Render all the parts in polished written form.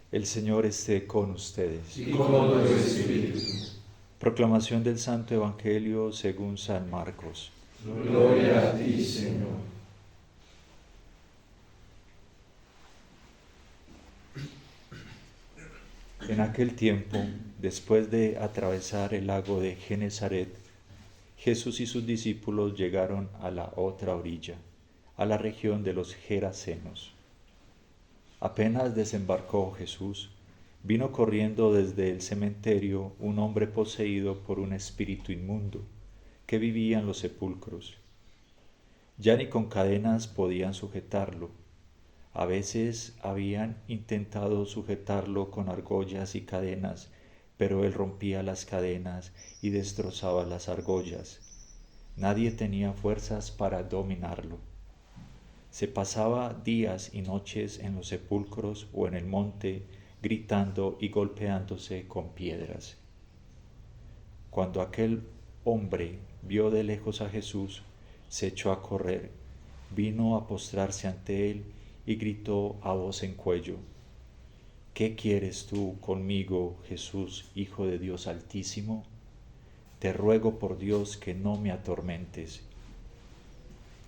El Señor esté con ustedes. Y con tu espíritu. Proclamación del Santo Evangelio según San Marcos. Gloria a ti, Señor. En aquel tiempo, después de atravesar el lago de Genesaret, Jesús y sus discípulos llegaron a la otra orilla, a la región de los Gerasenos. Apenas desembarcó Jesús, vino corriendo desde el cementerio un hombre poseído por un espíritu inmundo, que vivía en los sepulcros. Ya ni con cadenas podían sujetarlo. A veces habían intentado sujetarlo con argollas y cadenas, pero él rompía las cadenas y destrozaba las argollas. Nadie tenía fuerzas para dominarlo. Se pasaba días y noches en los sepulcros o en el monte, gritando y golpeándose con piedras. Cuando aquel hombre vio de lejos a Jesús, se echó a correr, vino a postrarse ante él y gritó a voz en cuello: ¿Qué quieres tú conmigo, Jesús, Hijo de Dios Altísimo? Te ruego por Dios que no me atormentes.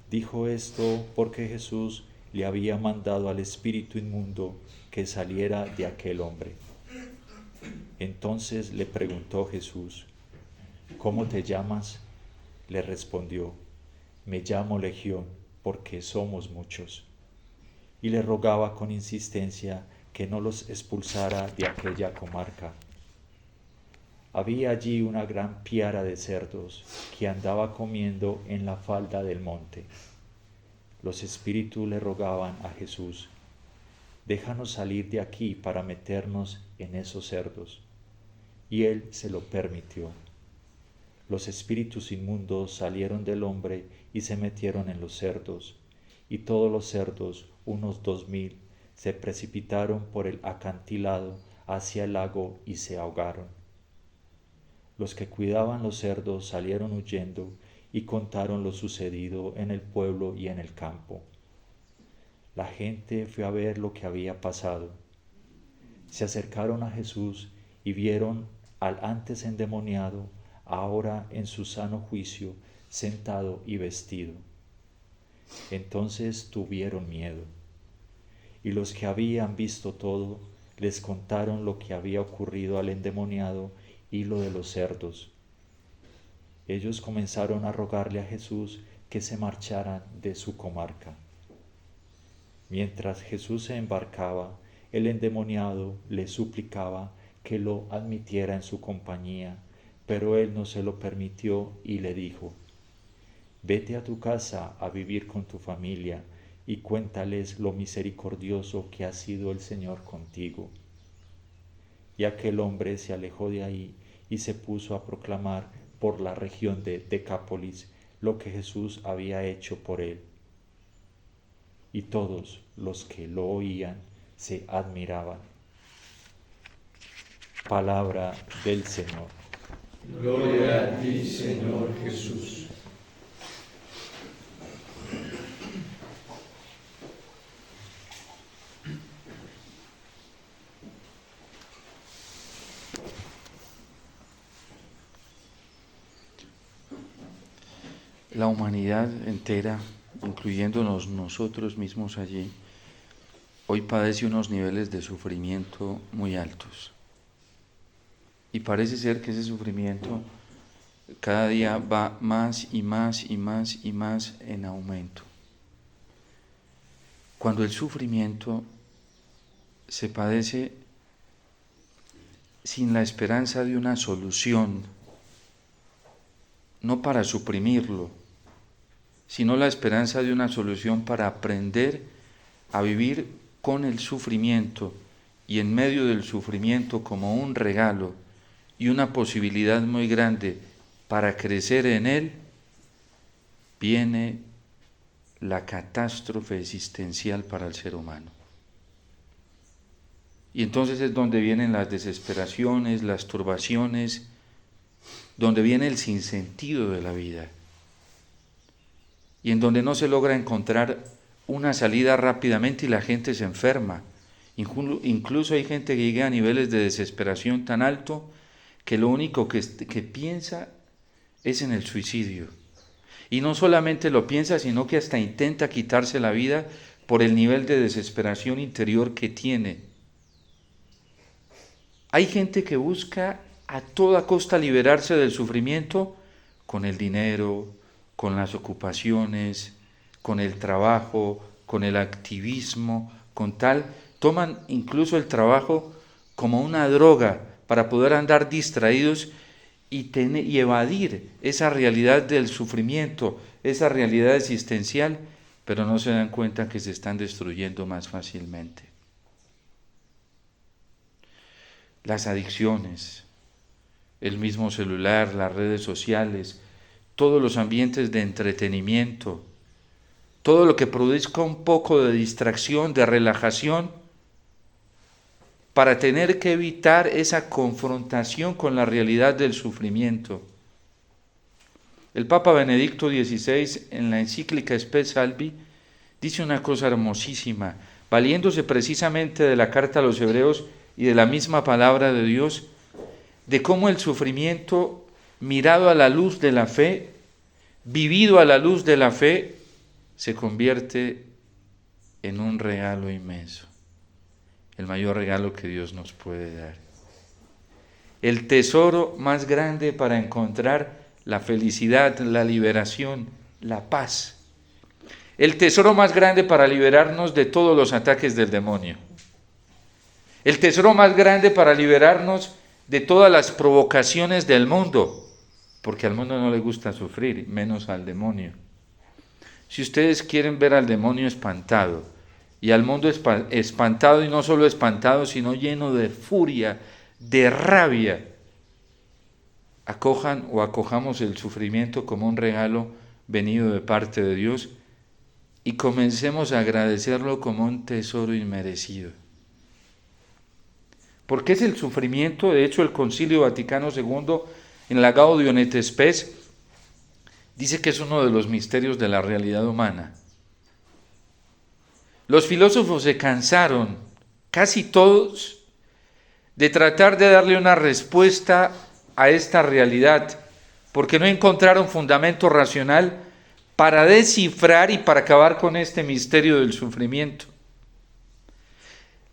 Dijo esto porque Jesús le había mandado al espíritu inmundo que saliera de aquel hombre. Entonces le preguntó Jesús: ¿Cómo te llamas? Le respondió: Me llamo Legión, porque somos muchos. Y le rogaba con insistencia que no los expulsara de aquella comarca. Había allí una gran piara de cerdos que andaba comiendo en la falda del monte. Los espíritus le rogaban a Jesús: Déjanos salir de aquí para meternos en esos cerdos. Y él se lo permitió. Los espíritus inmundos salieron del hombre y se metieron en los cerdos, y todos los cerdos, unos 2000, se precipitaron por el acantilado hacia el lago y se ahogaron. Los que cuidaban los cerdos salieron huyendo y contaron lo sucedido en el pueblo y en el campo. La gente fue a ver lo que había pasado. Se acercaron a Jesús y vieron al antes endemoniado, ahora en su sano juicio, sentado y vestido. Entonces tuvieron miedo. Y los que habían visto todo les contaron lo que había ocurrido al endemoniado y lo de los cerdos. Ellos comenzaron a rogarle a Jesús que se marcharan de su comarca. Mientras Jesús se embarcaba, el endemoniado le suplicaba que lo admitiera en su compañía, pero él no se lo permitió y le dijo: Vete a tu casa a vivir con tu familia y cuéntales lo misericordioso que ha sido el Señor contigo. Y aquel hombre se alejó de ahí y se puso a proclamar por la región de Decápolis lo que Jesús había hecho por él. Y todos los que lo oían se admiraban. Palabra del Señor. Gloria a ti, Señor Jesús. La humanidad entera, incluyéndonos nosotros mismos allí, hoy padece unos niveles de sufrimiento muy altos. Y parece ser que ese sufrimiento cada día va más y más y más y más en aumento. Cuando el sufrimiento se padece sin la esperanza de una solución, no para suprimirlo, sino la esperanza de una solución para aprender a vivir con el sufrimiento y en medio del sufrimiento como un regalo y una posibilidad muy grande para crecer en él, viene la catástrofe existencial para el ser humano. Y entonces es donde vienen las desesperaciones, las turbaciones, donde viene el sinsentido de la vida, y en donde no se logra encontrar una salida rápidamente y la gente se enferma, Incluso hay gente que llega a niveles de desesperación tan alto que lo único que piensa es en el suicidio. Y no solamente lo piensa, sino que hasta intenta quitarse la vida por el nivel de desesperación interior que tiene. Hay gente que busca a toda costa liberarse del sufrimiento con el dinero, con las ocupaciones, con el trabajo, con el activismo, toman incluso el trabajo como una droga para poder andar distraídos y evadir esa realidad del sufrimiento, esa realidad existencial, pero no se dan cuenta que se están destruyendo más fácilmente. Las adicciones, el mismo celular, las redes sociales, todos los ambientes de entretenimiento, todo lo que produzca un poco de distracción, de relajación, para tener que evitar esa confrontación con la realidad del sufrimiento. El Papa Benedicto XVI, en la encíclica Spes Salvi, dice una cosa hermosísima, valiéndose precisamente de la carta a los Hebreos y de la misma palabra de Dios, de cómo el sufrimiento, mirado a la luz de la fe, vivido a la luz de la fe, se convierte en un regalo inmenso, el mayor regalo que Dios nos puede dar. El tesoro más grande para encontrar la felicidad, la liberación, la paz. El tesoro más grande para liberarnos de todos los ataques del demonio. El tesoro más grande para liberarnos de todas las provocaciones del mundo, porque al mundo no le gusta sufrir, menos al demonio. Si ustedes quieren ver al demonio espantado y al mundo espantado, y no solo espantado, sino lleno de furia, de rabia, acojamos el sufrimiento como un regalo venido de parte de Dios y comencemos a agradecerlo como un tesoro inmerecido. ¿Por qué es el sufrimiento? De hecho, el Concilio Vaticano II, en la Gaudium et Spes, dice que es uno de los misterios de la realidad humana. Los filósofos se cansaron, casi todos, de tratar de darle una respuesta a esta realidad, porque no encontraron fundamento racional para descifrar y para acabar con este misterio del sufrimiento.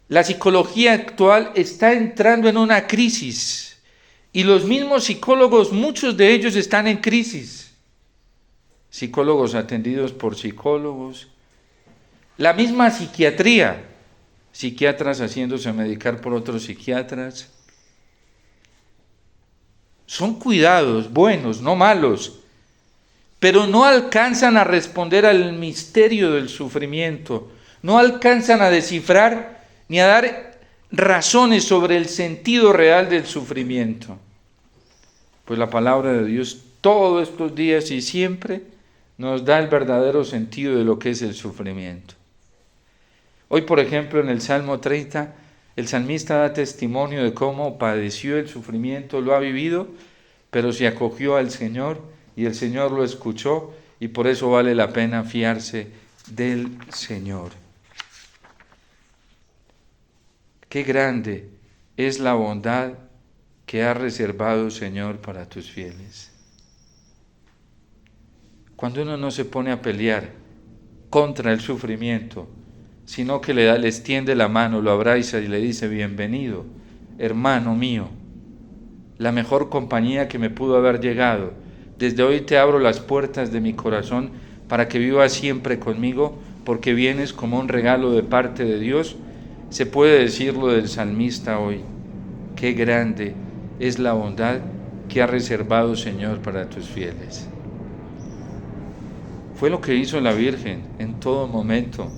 La psicología actual está entrando en una crisis y los mismos psicólogos, muchos de ellos están en crisis. Psicólogos atendidos por psicólogos, la misma psiquiatría, psiquiatras haciéndose medicar por otros psiquiatras. Son cuidados buenos, no malos, pero no alcanzan a responder al misterio del sufrimiento, no alcanzan a descifrar ni a dar razones sobre el sentido real del sufrimiento. Pues la palabra de Dios todos estos días y siempre nos da el verdadero sentido de lo que es el sufrimiento. Hoy, por ejemplo, en el Salmo 30, el salmista da testimonio de cómo padeció el sufrimiento, lo ha vivido, pero se acogió al Señor y el Señor lo escuchó y por eso vale la pena fiarse del Señor. Qué grande es la bondad que ha reservado, Señor, para tus fieles. Cuando uno no se pone a pelear contra el sufrimiento, sino que le extiende la mano, lo abraza y le dice: bienvenido, hermano mío, la mejor compañía que me pudo haber llegado. Desde hoy te abro las puertas de mi corazón para que vivas siempre conmigo, porque vienes como un regalo de parte de Dios. Se puede decirlo del salmista hoy: qué grande es la bondad que ha reservado, Señor, para tus fieles. Fue lo que hizo la Virgen en todo momento.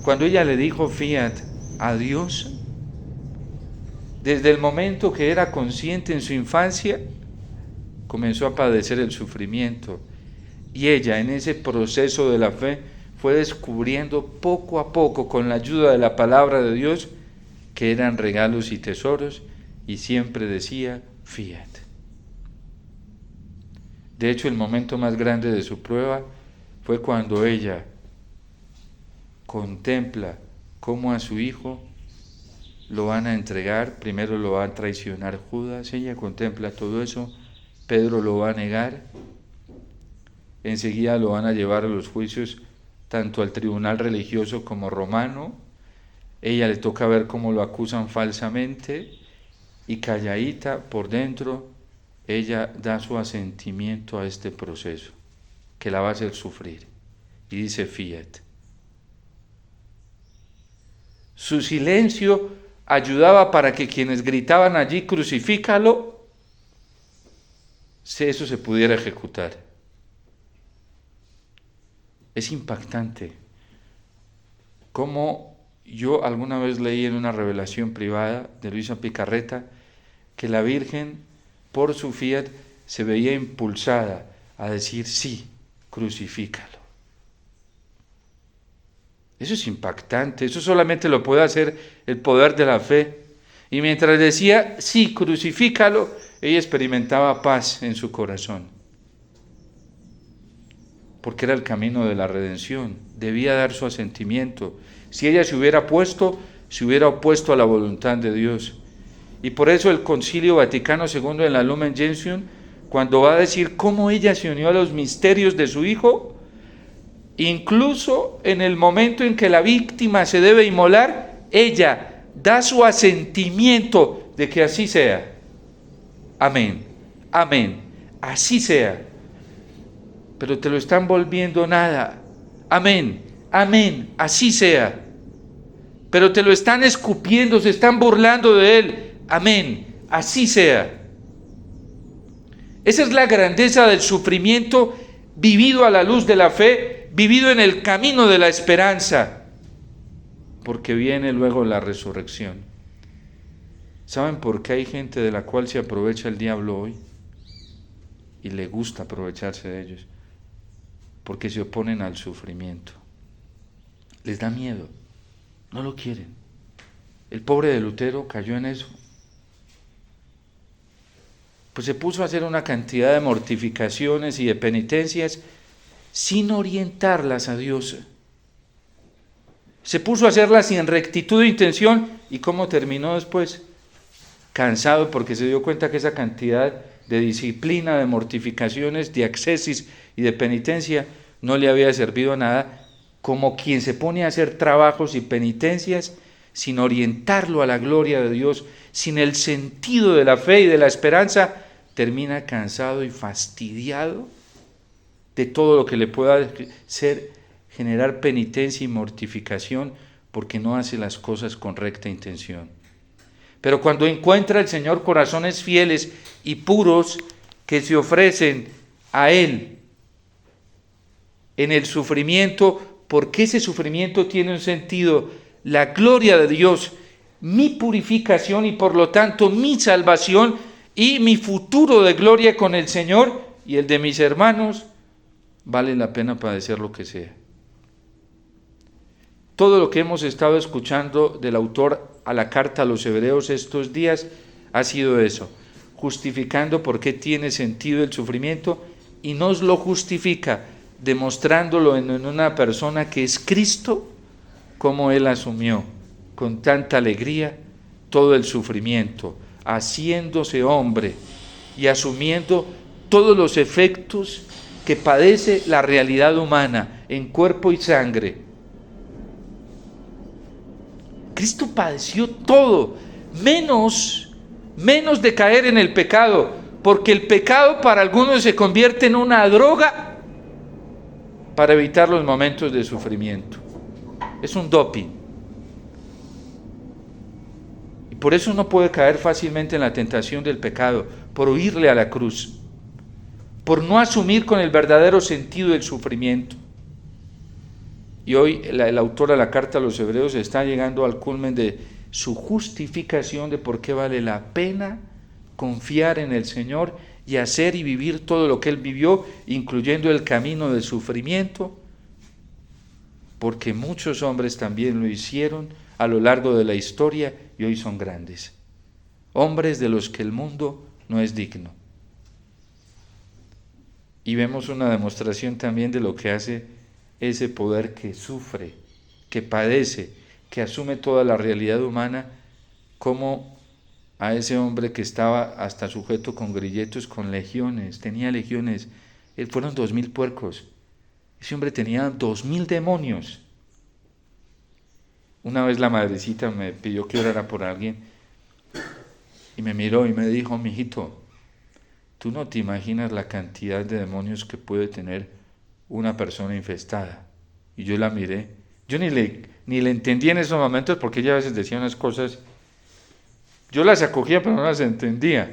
Cuando ella le dijo fiat a Dios, desde el momento que era consciente en su infancia, comenzó a padecer el sufrimiento. Y ella, en ese proceso de la fe, fue descubriendo poco a poco, con la ayuda de la palabra de Dios, que eran regalos y tesoros, y siempre decía fiat. De hecho, el momento más grande de su prueba fue cuando ella contempla cómo a su hijo lo van a entregar, primero lo va a traicionar Judas, ella contempla todo eso, Pedro lo va a negar, enseguida lo van a llevar a los juicios, tanto al tribunal religioso como romano, ella le toca ver cómo lo acusan falsamente, y calladita por dentro, ella da su asentimiento a este proceso, que la va a hacer sufrir, y dice fiat. Su silencio ayudaba para que quienes gritaban allí, crucifícalo, eso se pudiera ejecutar. Es impactante. Como yo alguna vez leí en una revelación privada de Luisa Picarreta, que la Virgen, por su fiat, se veía impulsada a decir, sí, crucifícalo. Eso es impactante, eso solamente lo puede hacer el poder de la fe. Y mientras decía, sí, crucifícalo, ella experimentaba paz en su corazón. Porque era el camino de la redención, debía dar su asentimiento. Si ella se hubiera opuesto a la voluntad de Dios. Y por eso el Concilio Vaticano II en la Lumen Gentium, cuando va a decir cómo ella se unió a los misterios de su Hijo, incluso en el momento en que la víctima se debe inmolar, ella da su asentimiento de que así sea. Amén, amén, así sea. Pero te lo están volviendo nada. Amén, amén, así sea. Pero te lo están escupiendo, se están burlando de él. Amén, así sea. Esa es la grandeza del sufrimiento vivido a la luz de la fe, vivido en el camino de la esperanza, porque viene luego la resurrección. ¿Saben por qué hay gente de la cual se aprovecha el diablo hoy? Y le gusta aprovecharse de ellos. Porque se oponen al sufrimiento. Les da miedo, no lo quieren. El pobre de Lutero cayó en eso. Pues se puso a hacer una cantidad de mortificaciones y de penitencias sin orientarlas a Dios. Se puso a hacerlas sin rectitud de intención. ¿Y cómo terminó después? Cansado, porque se dio cuenta que esa cantidad de disciplina, de mortificaciones, de ascesis y de penitencia no le había servido a nada, como quien se pone a hacer trabajos y penitencias sin orientarlo a la gloria de Dios, sin el sentido de la fe y de la esperanza, termina cansado y fastidiado de todo lo que le pueda generar penitencia y mortificación, porque no hace las cosas con recta intención. Pero cuando encuentra el Señor corazones fieles y puros que se ofrecen a Él en el sufrimiento, porque ese sufrimiento tiene un sentido, la gloria de Dios, mi purificación y por lo tanto mi salvación y mi futuro de gloria con el Señor y el de mis hermanos, vale la pena padecer lo que sea. Todo lo que hemos estado escuchando del autor a la carta a los Hebreos estos días ha sido eso, justificando por qué tiene sentido el sufrimiento y nos lo justifica demostrándolo en una persona que es Cristo, como Él asumió con tanta alegría todo el sufrimiento, haciéndose hombre y asumiendo todos los efectos que padece la realidad humana en cuerpo y sangre. Cristo padeció todo, menos de caer en el pecado, porque el pecado para algunos se convierte en una droga para evitar los momentos de sufrimiento. Es un doping. Y por eso uno puede caer fácilmente en la tentación del pecado, por huirle a la cruz, por no asumir con el verdadero sentido del sufrimiento. Y hoy el autor a la carta a los Hebreos está llegando al culmen de su justificación de por qué vale la pena confiar en el Señor y hacer y vivir todo lo que Él vivió, incluyendo el camino del sufrimiento, porque muchos hombres también lo hicieron a lo largo de la historia y hoy son grandes. Hombres de los que el mundo no es digno. Y vemos una demostración también de lo que hace ese poder que sufre, que padece, que asume toda la realidad humana cómo a ese hombre que estaba hasta sujeto con grilletes, con legiones, tenía legiones, fueron 2000 puercos. Ese hombre tenía 2000 demonios. Una vez la madrecita me pidió que orara por alguien y me miró y me dijo: mijito, tú no te imaginas la cantidad de demonios que puede tener una persona infestada. Y yo la miré. Yo ni le entendí en esos momentos, porque ella a veces decía unas cosas, yo las acogía pero no las entendía.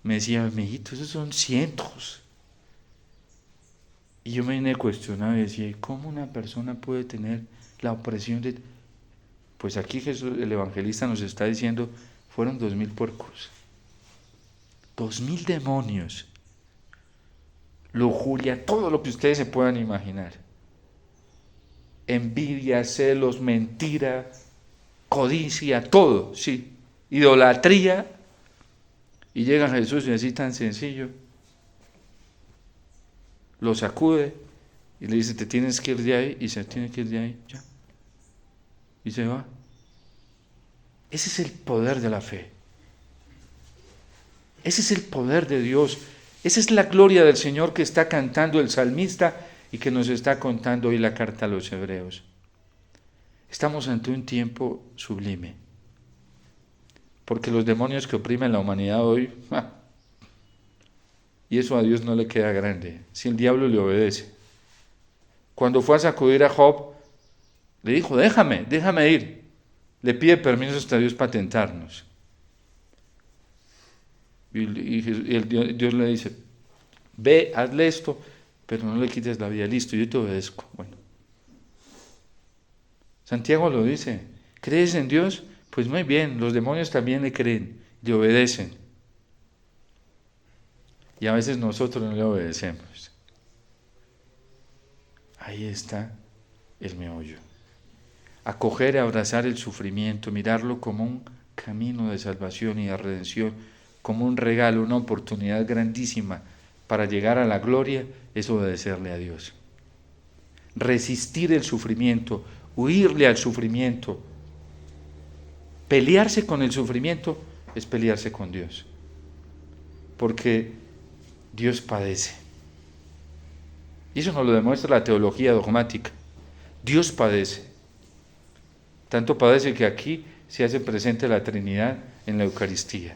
Me decía: mijito, esos son cientos. Y yo me vine cuestionado y decía: ¿cómo una persona puede tener la opresión de...? Pues aquí Jesús, el evangelista, nos está diciendo, fueron 2000 puercos, 2000 demonios, lujuria, todo lo que ustedes se puedan imaginar, envidia, celos, mentira, codicia, todo, sí, idolatría. Y llega Jesús y así tan sencillo lo sacude y le dice: te tienes que ir de ahí, y se tiene que ir de ahí, ya, y se va. Ese es el poder de la fe. Ese es el poder de Dios. Esa es la gloria del Señor que está cantando el salmista y que nos está contando hoy la carta a los hebreos. Estamos ante un tiempo sublime, porque los demonios que oprimen la humanidad hoy, y eso a Dios no le queda grande, si el diablo le obedece. Cuando fue a sacudir a Job, le dijo: déjame ir. Le pide permiso hasta Dios para tentarnos. Y Dios le dice: ve, hazle esto, pero no le quites la vida. Listo, yo te obedezco. Bueno, Santiago lo dice: ¿crees en Dios? Pues muy bien, los demonios también le creen, le obedecen. Y a veces nosotros no le obedecemos. Ahí está el meollo. Acoger y abrazar el sufrimiento, mirarlo como un camino de salvación y de redención, como un regalo, una oportunidad grandísima para llegar a la gloria, es obedecerle a Dios. Resistir el sufrimiento, huirle al sufrimiento, pelearse con el sufrimiento, es pelearse con Dios. Porque Dios padece. Y eso nos lo demuestra la teología dogmática. Dios padece. Tanto padece que aquí se hace presente la Trinidad en la Eucaristía.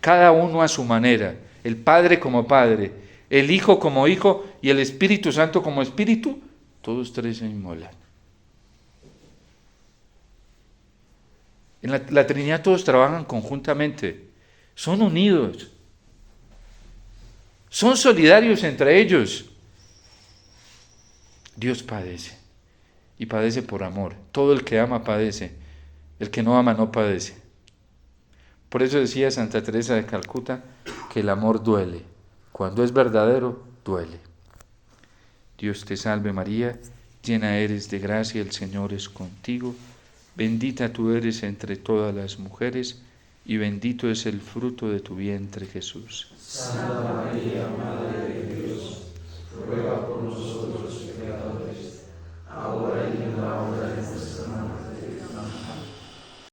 Cada uno a su manera, el Padre como Padre, el Hijo como Hijo y el Espíritu Santo como Espíritu, todos tres se inmolan. En la Trinidad todos trabajan conjuntamente, son unidos, son solidarios entre ellos. Dios padece, y padece por amor. Todo el que ama padece, el que no ama no padece. Por eso decía Santa Teresa de Calcuta que el amor duele. Cuando es verdadero, duele. Dios te salve María, llena eres de gracia, el Señor es contigo. Bendita tú eres entre todas las mujeres, y bendito es el fruto de tu vientre, Jesús. Santa María, Madre de Dios, ruega por